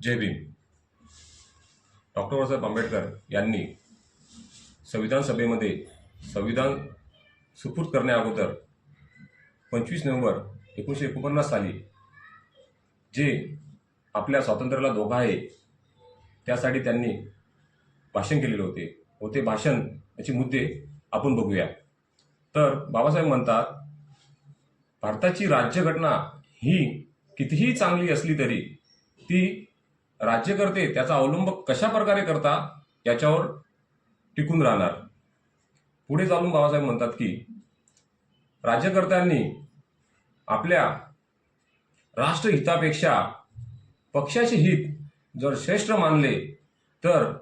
जय Bhim. Doctor Babasaheb Ambedkar यांनी संविधान सभेमध्ये संविधान सुपूर्द करण्याअगोदर 25 नोव्हेंबर 1949 साली जे आपल्या स्वातंत्र्याला धोका आहे त्यासाठी त्यांनी भाषण केलेले होते व ते भाषण याचे मुद्दे आपण बघूया. तर बाबासाहेब म्हणतात, भारताची राज्यघटना ही कितीही चांगली असली तरी ती राज्यकर्ते त्याचा अवलंब कशा प्रकारे करता याच्यावर टिकून राहणार. पुढे चालून बाबासाहेब म्हणतात की राज्यकर्त्यांनी आपल्या राष्ट्रहितापेक्षा पक्षाचे हित जर श्रेष्ठ मानले तर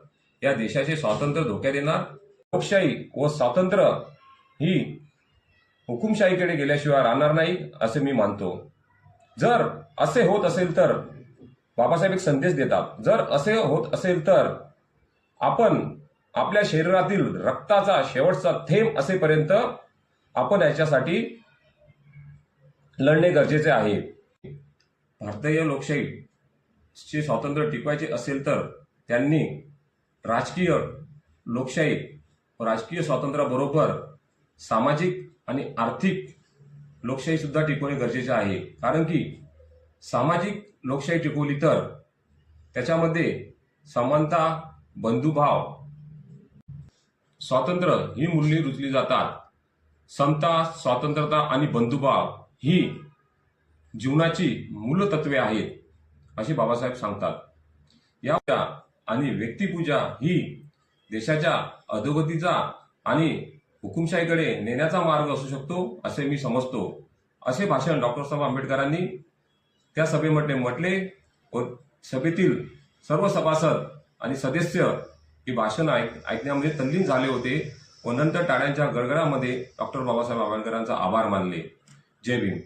या देशाचे स्वातंत्र्य धोक्यात येणार. लोकशाही व स्वातंत्र्य ही हुकुमशाहीकडे गेल्याशिवाय राहणार नाही असे मी मानतो. जर असे होत असेल तर बाबासाहेब एक संदेश देतात, जर असे होत असेल तर आपण आपल्या शरीरातील रक्ताचा शेवटचा थेंब असेपर्यंत आपण याच्यासाठी लढणे गरजेचे आहे. भारतीय लोकशाहीचे स्वातंत्र्य टिकवायचे असेल तर त्यांनी राजकीय लोकशाही राजकीय स्वातंत्र्याबरोबर सामाजिक आणि आर्थिक लोकशाही सुद्धा टिकवणे गरजेचे आहे. कारण की सामाजिक लोकशाही टिकवली तर त्याच्यामध्ये समानता, बंधुभाव, स्वातंत्र्य ही मूल्ये रुजली जातात. समता, स्वातंत्र्यता आणि बंधुभाव ही जीवनाची मूलतत्वे आहेत असे बाबासाहेब सांगतात. या आणि व्यक्तिपूजा ही देशाच्या अधोगतीचा आणि हुकुमशाहीकडे नेण्याचा मार्ग असू शकतो असे मी समजतो. असे भाषण डॉक्टर साहेब आंबेडकरांनी त्या सभेमध्ये म्हटले व सभेतील सर्व सभासद आणि सदस्य ही भाषण ऐकण्यामध्ये तल्लीन झाले होते व नंतर टाळ्यांच्या गडगडामध्ये डॉक्टर बाबासाहेब आंबेडकरांचा आभार मानले. जय भीम.